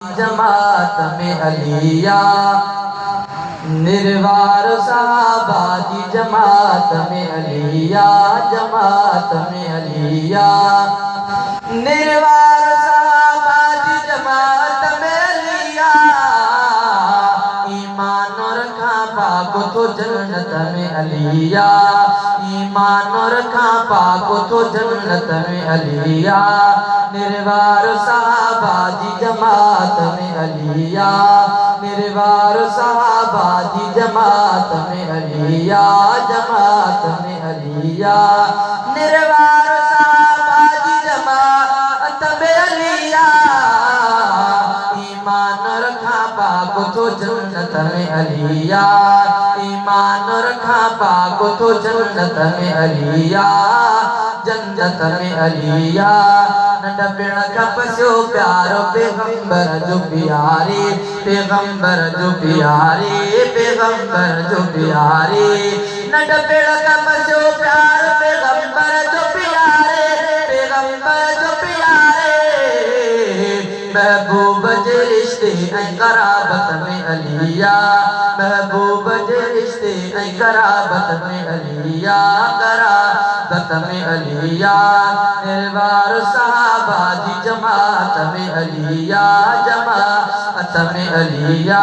जमात में अलिया निर्वार साहबाजी जमात में अलिया जमात में अलिया निर्वार साहबाजी जमात में अलिया ईमान रखा पाको तो जन्नत में अलिया ईमान रखा पाको तो जन्नत में अलिया निर्वार साहबाजी जमात में अलिया निर्वार साहबाजी जमात में अलिया जमात में अलिया निर्वार साहबाजी जमात में अलिया ईमान रखा पाको तो जन्नत में अलिया ईमान रखा पाको तो जन्नत में अलिया जन्नत में अलिया नडपिण कपसो प्यारो पैगंबर जो प्यारे पैगंबर जो प्यारे पैगंबर जो प्यारे नडपिण कपसो प्यारो पैगंबर जो प्यारे पैगंबर जो प्यारे महबूब जे रिश्ते कराबत में अलिया महबूब जे रिश्ते कराबत में अलिया कराबत में अलिया निर्वार साहबाजी जमात में अलिया जमात में अलिया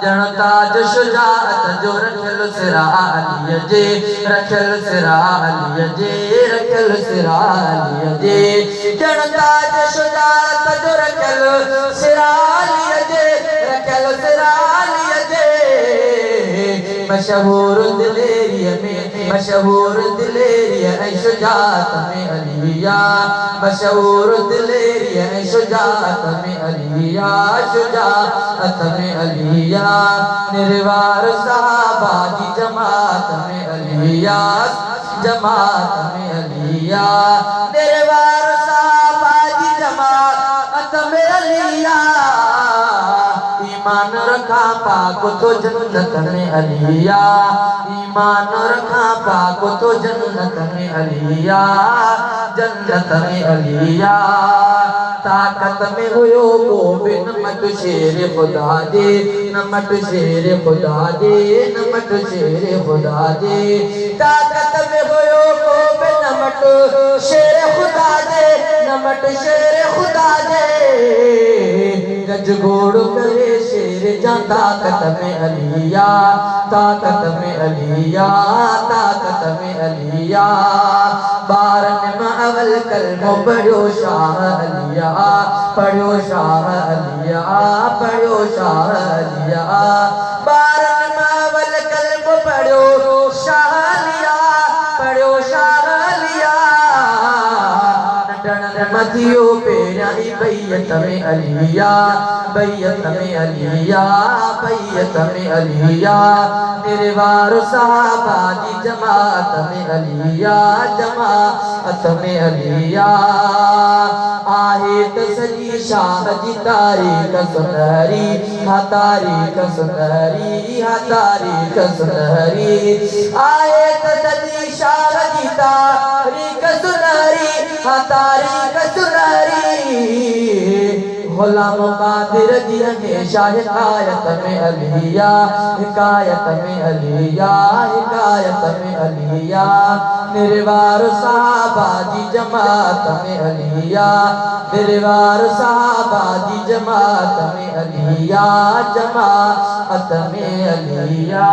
जनताज शुजाअत जो रखल सिरा अलिय जे रखल सिरा अलिय जे रखल सिरा अलिय जे जनताज शुजाअत जो रखल सिरा अलिय जे रखल सिरा अलिय जे मशहूर दिलेरिया में मशहूर दिलेरिया शुजाअत में अलिया मशहूर दिलेरिया शुजाअत में अलिया शुजाअत में अलिया निर्वार साहबाजी जमात में अलिया जमात में अलिया निर्वार साहबाजी जमात में अलिया ईमान रखा पाको तो जन्नत में अलिया ईमान रखा पाको तो जन्नत में अलिया जन्नत में अलिया ताकत में हुयो को बिन मत शेर खुदा दे नमट शेर खुदा दे नमट शेर खुदा दे ताकत में हुयो को बिन मट शेर खुदा दे नमट शेर खुदा दे गजगोड़ करे शेर जा ताकत में अलिया ताकत में अलिया ताकत में अलिया बारन में अवल कलमो पढ़ो शाह अलिया पढ़ो शाह अलिया पढ़ो शाह अलिया बारन में अवल कलमो पढ़ो शाह अलिया पढ़ो शाह अलिया मतियो पेराई बैयत में अलिया बैयत में अलिया बैयत में अलिया निर्वार साहबाजी जमात में अलिया जमात में अलिया आहे त सजी शाह जी तारीख सुनहरी हा तारीख सुनहरी हा तारीख सुनहरी आहे त सजी शाह जी तारीख सुनहरी हा तारीख सुनहरी गुलाम कादिर जी हमेशा हिकायत में अलिया हिकायत में अलिया हिकायत में अलिया निर्वार साहबाजी जमात में अलिया निर्वार साहबाजी जमात में अलिया जमात में अलिया।